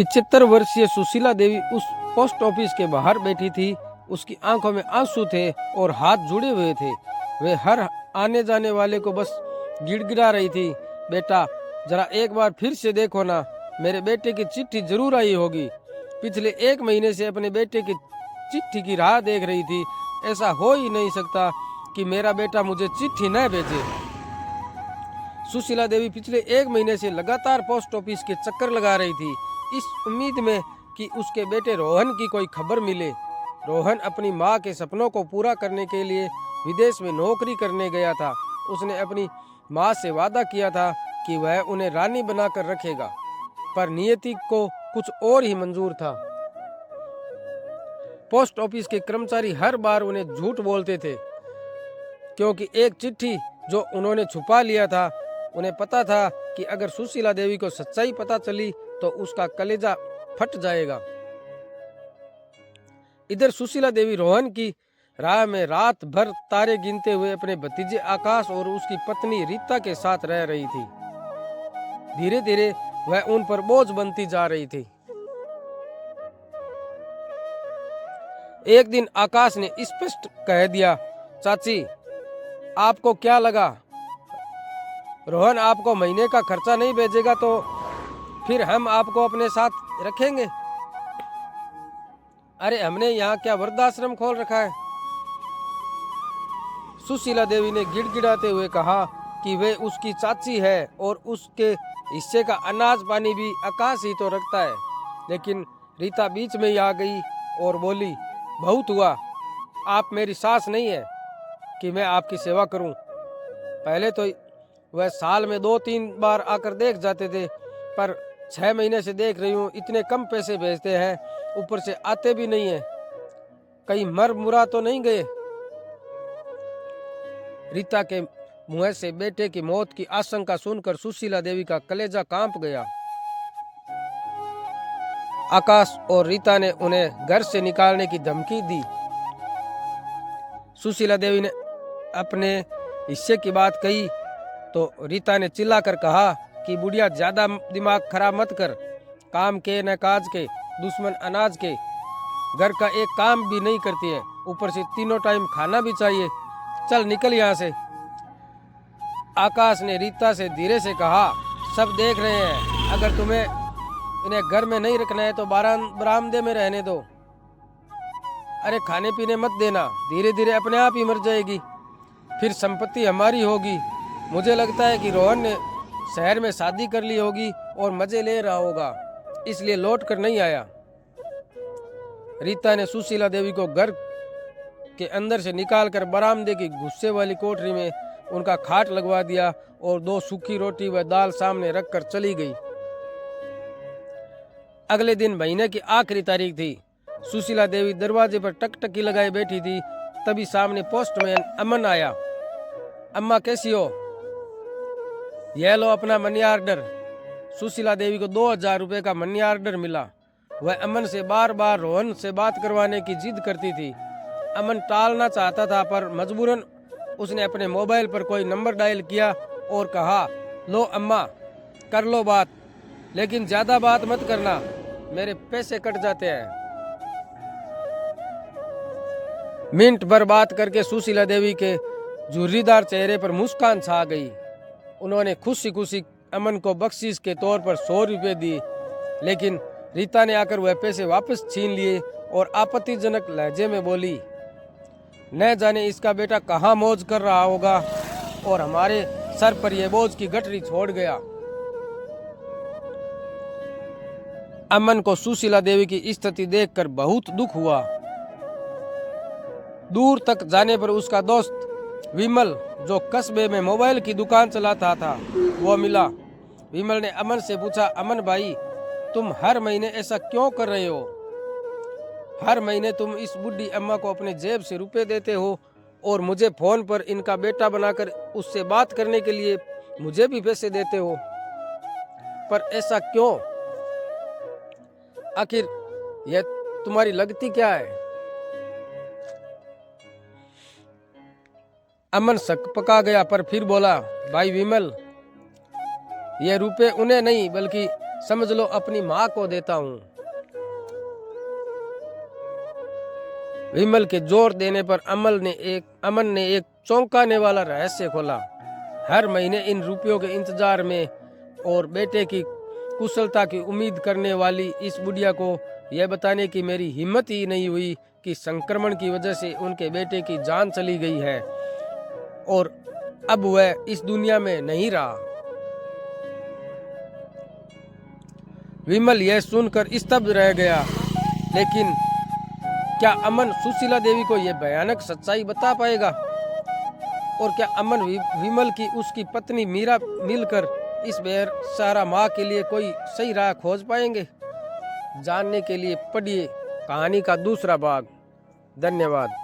75 वर्षीय सुशीला देवी उस post office के बाहर बैठी थी। उसकी आंखों में आंसू थे और हाथ जुड़े हुए थे। वे हर आने जाने वाले को बस गिड़गिड़ा रही थी, बेटा जरा एक बार फिर से देखो ना, मेरे बेटे की चिट्ठी जरूर आई होगी। पिछले 1 महीने से अपने बेटे की चिट्ठी की राह देख रही थी। ऐसा हो ही नहीं सकता कि मेरा बेटा मुझे चिट्ठी न भेजे। सुशीला देवी पिछले 1 महीने से लगातार पोस्ट ऑफिस के चक्कर लगा रही थी, इस उम्मीद में कि उसके बेटे रोहन की कोई खबर मिले। रोहन अपनी माँ के सपनों को पूरा करने के लिए विदेश में नौकरी करने गया था। उसने अपनी माँ से वादा किया था कि वह उन्हें रानी बनाकर रखेगा, पर नियति को कुछ और ही मंजूर था। पोस्ट ऑफिस के कर्मचारी हर बार उन्हें झूठ बोलते थे, क्योंकि एक चिट्ठी जो उन्होंने छुपा लिया था। उन्हें पता था कि अगर सुशीला देवी को सच्चाई पता चली तो उसका कलेजा फट जाएगा। इधर सुशीला देवी रोहन की राह में रात भर तारे गिनते हुए अपने भतीजे आकाश और उसकी पत्नी रीता के साथ रह रही थी। धीरे धीरे वह उन पर बोझ बनती जा रही थी। एक दिन आकाश ने स्पष्ट कह दिया, चाची आपको क्या लगा, रोहन आपको महीने का खर्चा नहीं भेजेगा तो फिर हम आपको अपने साथ रखेंगे? अरे हमने यहाँ क्या वृद्धाश्रम खोल रखा है? सुशीला देवी ने गिड़गिड़ाते हुए कहा कि वे उसकी चाची है और उसके हिस्से का अनाज पानी भी आकाश ही तो रखता है। लेकिन रीता बीच में ही आ गई और बोली, बहुत हुआ, आप मेरी सास नहीं है कि मैं आपकी सेवा करूं। पहले तो वह साल में 2-3 बार आकर देख जाते थे, पर 6 महीने से देख रही हूँ इतने कम पैसे भेजते हैं, ऊपर से आते भी नहीं है। कहीं मर मुरा तो नहीं गए? रीता के मुंह से बेटे की मौत की आशंका सुनकर सुशीला देवी का कलेजा कांप गया। आकाश और रीता ने उन्हें घर से निकालने की धमकी दी। सुशीला देवी ने अपने हिस्से की बात कही तो रीता ने चिल्लाकर कहा कि बुढ़िया ज्यादा दिमाग खराब मत कर, काम के न काज के, दुश्मन अनाज के, घर का एक काम भी नहीं करती है, ऊपर से 3 टाइम खाना भी चाहिए, चल निकल यहाँ से। आकाश ने रीता से धीरे से कहा, सब देख रहे हैं, अगर तुम्हें इन्हें घर में नहीं रखना है तो बरामदे में रहने दो। अरे खाने पीने मत देना, धीरे धीरे अपने आप ही मर जाएगी, फिर संपत्ति हमारी होगी। मुझे लगता है कि रोहन ने शहर में शादी कर ली होगी और मजे ले रहा होगा, इसलिए लौट कर नहीं आया। रीता ने सुशीला देवी को घर के अंदर से निकालकर बरामदे की गुस्से वाली कोठरी में उनका खाट लगवा दिया और 2 सूखी रोटी व दाल सामने रखकर चली गई। अगले दिन महीने की आखिरी तारीख थी। सुशीला देवी दरवाजे पर टकटकी लगाए बैठी थी, तभी सामने पोस्टमैन अमन आया। अम्मा कैसी हो? यह लो अपना मनी ऑर्डर। सुशीला देवी को 2000 रुपए का मनी ऑर्डर मिला। वह अमन से बार बार रोहन से बात करवाने की जिद करती थी। अमन टालना चाहता था, पर मजबूरन उसने अपने मोबाइल पर कोई नंबर डायल किया और कहा, लो अम्मा कर लो बात, लेकिन ज्यादा बात मत करना, मेरे पैसे कट जाते हैं। मिनट भर बात करके सुशीला देवी के झुर्रीदार चेहरे पर मुस्कान छा गई। उन्होंने खुशी खुशी अमन को बख्शीश के तौर पर 100 रुपये दिए, लेकिन रीता ने आकर वह पैसे वापस छीन लिए और आपत्तिजनक लहजे में बोली, न जाने इसका बेटा कहाँ मौज कर रहा होगा और हमारे सर पर यह बोझ की गठरी छोड़ गया। अमन को सुशीला देवी की स्थिति देखकर बहुत दुख हुआ। दूर तक जाने पर उसका दोस्त विमल, जो कस्बे में मोबाइल की दुकान चलाता था, वो मिला। विमल ने अमन से पूछा, अमन भाई तुम हर महीने ऐसा क्यों कर रहे हो? हर महीने तुम इस बुढ़ी अम्मा को अपने जेब से रुपए देते हो और मुझे फोन पर इनका बेटा बनाकर उससे बात करने के लिए मुझे भी पैसे देते हो, पर ऐसा क्यों? आखिर यह तुम्हारी लगती क्या है? अमन शक पका गया, पर फिर बोला, भाई विमल, ये रुपए उन्हें नहीं बल्कि समझ लो अपनी माँ को देता हूँ। विमल के जोर देने पर अमन ने एक चौंकाने वाला रहस्य खोला। हर महीने इन रुपयों के इंतजार में और बेटे की कुशलता की उम्मीद करने वाली इस बुढ़िया को यह बताने की मेरी हिम्मत ही नहीं हुई कि संक्रमण की वजह से उनके बेटे की जान चली गई है और अब वह इस दुनिया में नहीं रहा। विमल यह सुनकर स्तब्ध रह गया, लेकिन क्या अमन सुशीला देवी को यह भयानक सच्चाई बता पाएगा? और क्या अमन विमल की उसकी पत्नी मीरा मिलकर इस बेसहारा माँ के लिए कोई सही राह खोज पाएंगे? जानने के लिए पढ़िए कहानी का दूसरा भाग। धन्यवाद।